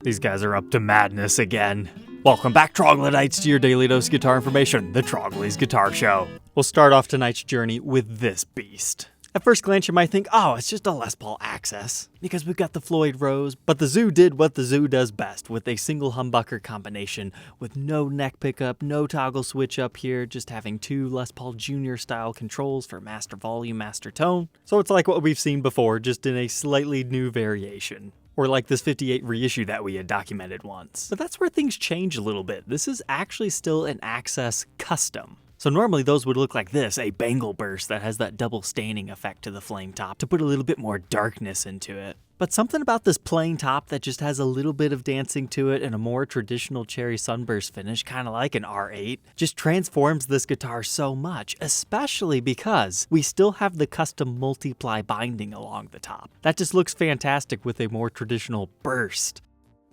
These guys are up to madness again. Welcome back, Troglodytes, to your daily dose of guitar information, the Trogly's Guitar Show. We'll start off tonight's journey with this beast. At first glance, you might think, oh, it's just a Les Paul Access, because we've got the Floyd Rose, but the Zoo did what the Zoo does best, with a single humbucker combination, with no neck pickup, no toggle switch up here, just having two Les Paul Jr. style controls for master volume, master tone. So it's like what we've seen before, just in a slightly new variation. Or like this 58 reissue that we had documented once. But that's where things change a little bit. This is actually still an Access Custom. So normally those would look like this, a bangle burst that has that double staining effect to the flame top to put a little bit more darkness into it. But something about this plain top that just has a little bit of dancing to it and a more traditional cherry sunburst finish, kind of like an R8, just transforms this guitar so much, especially because we still have the custom multiply binding along the top. That just looks fantastic with a more traditional burst,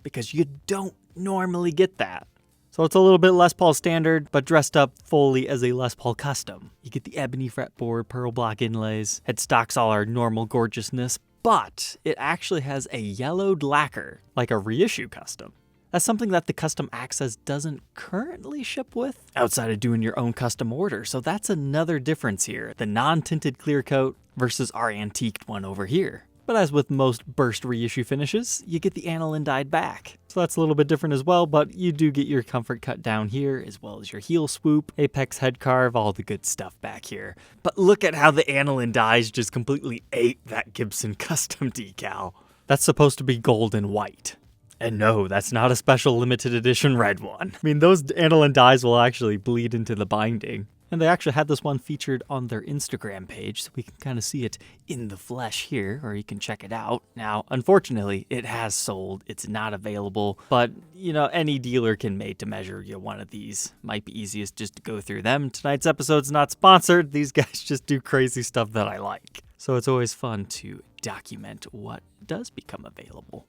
because you don't normally get that. So it's a little bit Les Paul standard, but dressed up fully as a Les Paul custom. You get the ebony fretboard, pearl block inlays, headstocks all our normal gorgeousness, but it actually has a yellowed lacquer, like a reissue custom. That's something that the Custom Access doesn't currently ship with, outside of doing your own custom order, so that's another difference here, the non-tinted clear coat versus our antiqued one over here. But as with most burst reissue finishes, you get the aniline dyed back. So that's a little bit different as well, but you do get your comfort cut down here, as well as your heel swoop, apex head carve, all the good stuff back here. But look at how the aniline dyes just completely ate that Gibson custom decal. That's supposed to be gold and white. And no, that's not a special limited edition red one. I mean, those aniline dyes will actually bleed into the binding. And they actually had this one featured on their Instagram page, so we can kind of see it in the flesh here, or you can check it out. Now, unfortunately, it has sold. It's not available, but, you know, any dealer can made to measure you one of these. Might be easiest just to go through them. Tonight's episode's not sponsored. These guys just do crazy stuff that I like. So it's always fun to document what does become available.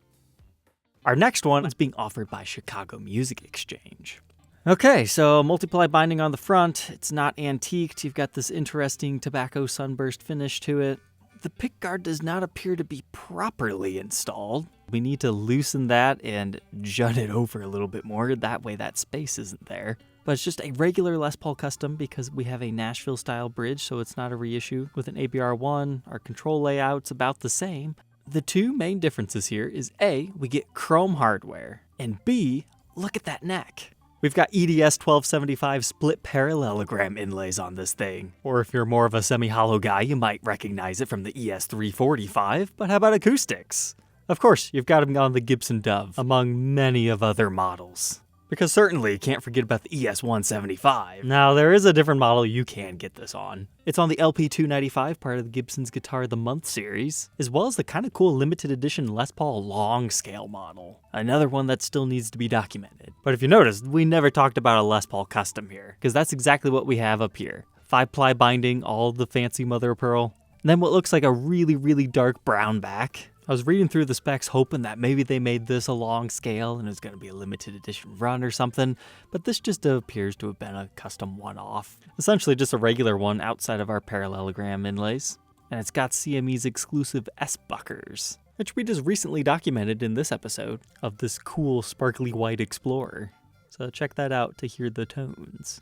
Our next one is being offered by Chicago Music Exchange. Okay, so multiply binding on the front. It's not antiqued. You've got this interesting tobacco sunburst finish to it. The pickguard does not appear to be properly installed. We need to loosen that and jut it over a little bit more. That way that space isn't there. But it's just a regular Les Paul custom because we have a Nashville style bridge, so it's not a reissue. With an ABR1, our control layout's about the same. The two main differences here is A, we get chrome hardware, and B, look at that neck. We've got EDS 1275 split parallelogram inlays on this thing. Or if you're more of a semi-hollow guy, you might recognize it from the ES 345, but how about acoustics? Of course, you've got them on the Gibson Dove, among many of other models. Because certainly you can't forget about the ES 175. Now, there is a different model you can get this on. It's on the LP 295, part of the Gibson's Guitar of the Month series, as well as the kind of cool limited edition Les Paul long scale model. Another one that still needs to be documented. But if you noticed, we never talked about a Les Paul custom here, because that's exactly what we have up here. 5-ply binding, all the fancy mother of pearl, and then what looks like a really, really dark brown back. I was reading through the specs hoping that maybe they made this a long scale and it was going to be a limited edition run or something, but this just appears to have been a custom one-off. Essentially just a regular one outside of our parallelogram inlays. And it's got CME's exclusive S-buckers, which we just recently documented in this episode of this cool sparkly white Explorer. So check that out to hear the tones.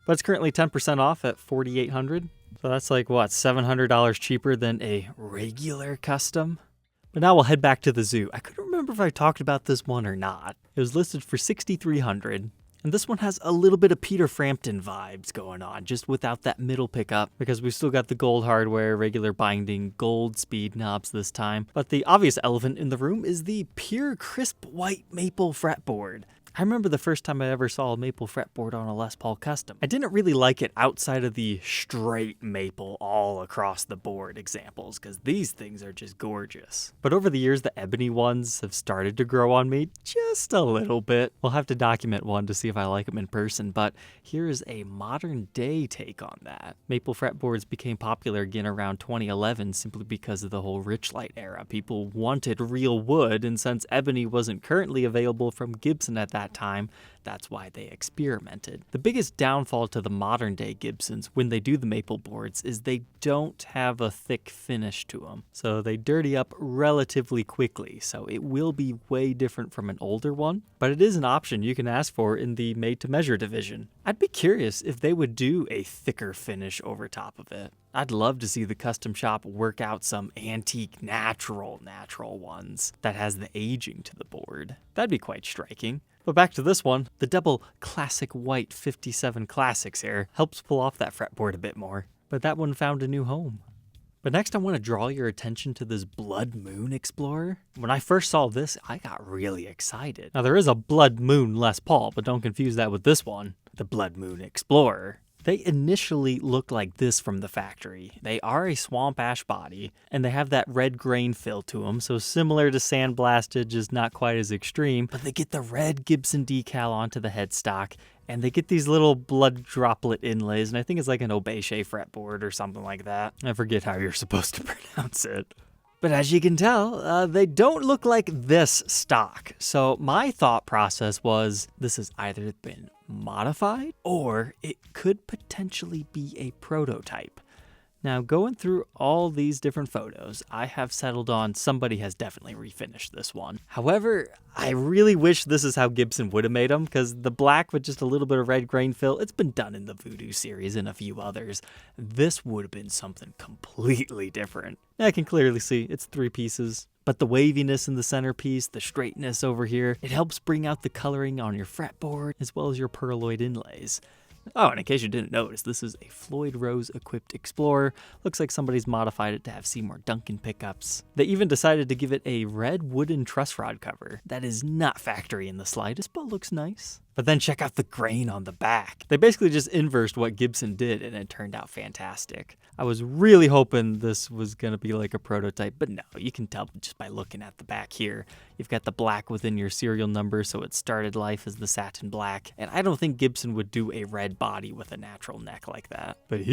But it's currently 10% off at $4,800. So that's like, what, $700 cheaper than a regular custom? But now we'll head back to the Zoo. I couldn't remember if I talked about this one or not. It was listed for $6,300. And this one has a little bit of Peter Frampton vibes going on, just without that middle pickup, because we've still got the gold hardware, regular binding, gold speed knobs this time. But the obvious elephant in the room is the pure crisp white maple fretboard. I remember the first time I ever saw a maple fretboard on a Les Paul Custom. I didn't really like it outside of the straight maple all across the board examples, because these things are just gorgeous. But over the years, the ebony ones have started to grow on me just a little bit. We'll have to document one to see if I like them in person, but here is a modern day take on that. Maple fretboards became popular again around 2011 simply because of the whole Richlight era. People wanted real wood, and since ebony wasn't currently available from Gibson at that that time. That's why they experimented. The biggest downfall to the modern day Gibsons when they do the maple boards is they don't have a thick finish to them. So they dirty up relatively quickly. So it will be way different from an older one, but it is an option you can ask for in the made to measure division. I'd be curious if they would do a thicker finish over top of it. I'd love to see the custom shop work out some antique natural ones that has the aging to the board. That'd be quite striking. But back to this one, the double classic white 57 Classics here helps pull off that fretboard a bit more. But that one found a new home. But next I want to draw your attention to this Blood Moon Explorer. When I first saw this, I got really excited. Now there is a Blood Moon Les Paul, but don't confuse that with this one, the Blood Moon Explorer. They initially look like this from the factory. They are a swamp ash body, and they have that red grain fill to them, so similar to sandblasted, just not quite as extreme, but they get the red Gibson decal onto the headstock, and they get these little blood droplet inlays, and I think it's like an Obeiche fretboard or something like that. I forget how you're supposed to pronounce it. But as you can tell, they don't look like this stock. So my thought process was this has either been modified or it could potentially be a prototype. Now, going through all these different photos, I have settled on somebody has definitely refinished this one. However, I really wish this is how Gibson would have made them, because the black with just a little bit of red grain fill, it's been done in the Voodoo series and a few others. This would have been something completely different. I can clearly see it's 3 pieces, but the waviness in the centerpiece, the straightness over here, it helps bring out the coloring on your fretboard as well as your pearloid inlays. Oh, and in case you didn't notice, this is a Floyd Rose equipped Explorer. Looks like somebody's modified it to have Seymour Duncan pickups. They even decided to give it a red wooden truss rod cover. That is not factory in the slightest, but looks nice. But then check out the grain on the back. They basically just inversed what Gibson did, and it turned out fantastic. I was really hoping this was going to be like a prototype, but no, you can tell just by looking at the back here. You've got the black within your serial number, so it started life as the satin black, and I don't think Gibson would do a red body with a natural neck like that. But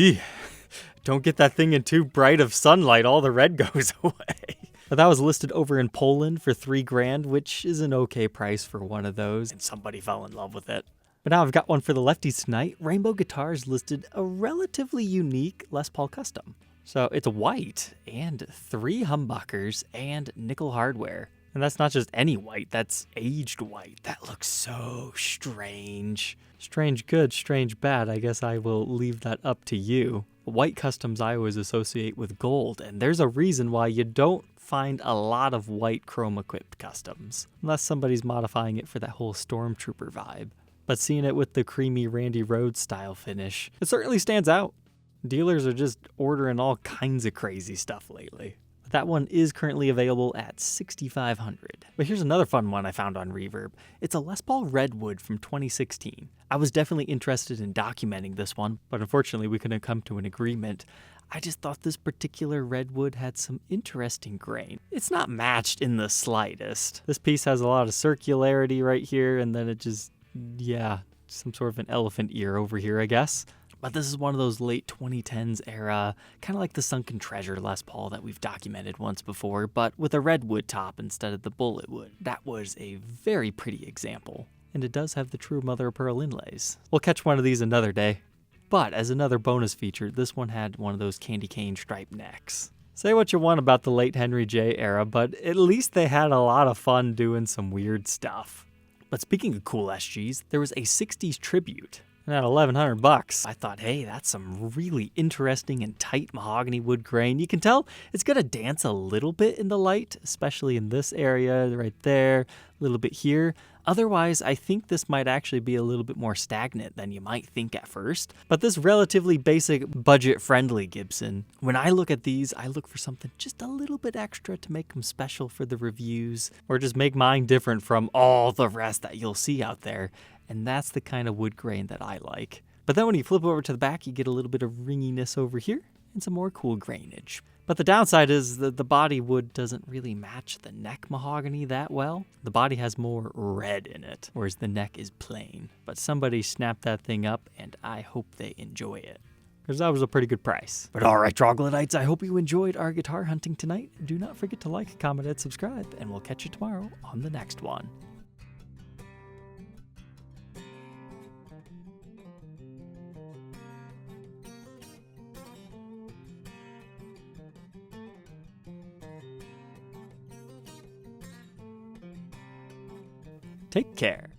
don't get that thing in too bright of sunlight, all the red goes away. But that was listed over in Poland for $3,000, which is an okay price for one of those, and somebody fell in love with it. But now I've got one for the lefties tonight. Rainbow Guitars listed a relatively unique Les Paul Custom. So it's white and 3 humbuckers and nickel hardware. And that's not just any white, that's aged white. That looks so strange. Strange good, strange bad. I guess I will leave that up to you. White customs I always associate with gold, and there's a reason why you don't find a lot of white chrome equipped customs, unless somebody's modifying it for that whole Stormtrooper vibe. But seeing it with the creamy Randy Rhoads style finish, it certainly stands out. Dealers are just ordering all kinds of crazy stuff lately. That one is currently available at $6,500. But here's another fun one I found on Reverb. It's a Les Paul Redwood from 2016. I was definitely interested in documenting this one, but unfortunately we couldn't come to an agreement. I just thought this particular Redwood had some interesting grain. It's not matched in the slightest. This piece has a lot of circularity right here, and then it just, some sort of an elephant ear over here, I guess. But this is one of those late 2010s era, kind of like the Sunken Treasure Les Paul that we've documented once before, but with a redwood top instead of the bullet wood. That was a very pretty example, and it does have the true mother of pearl inlays. We'll catch one of these another day. But as another bonus feature, this one had one of those candy cane striped necks. Say what you want about the late Henry J era, but at least they had a lot of fun doing some weird stuff. But speaking of cool SGs, there was a 60s tribute. And at $1,100, I thought, hey, that's some really interesting and tight mahogany wood grain. You can tell it's going to dance a little bit in the light, especially in this area right there, a little bit here. Otherwise, I think this might actually be a little bit more stagnant than you might think at first. But this relatively basic, budget-friendly Gibson, when I look at these, I look for something just a little bit extra to make them special for the reviews, or just make mine different from all the rest that you'll see out there. And that's the kind of wood grain that I like. But then when you flip over to the back, you get a little bit of ringiness over here and some more cool grainage. But the downside is that the body wood doesn't really match the neck mahogany that well. The body has more red in it, whereas the neck is plain. But somebody snapped that thing up, and I hope they enjoy it, because that was a pretty good price. But alright, Troglodytes, I hope you enjoyed our guitar hunting tonight. Do not forget to like, comment, and subscribe, and we'll catch you tomorrow on the next one. Take care.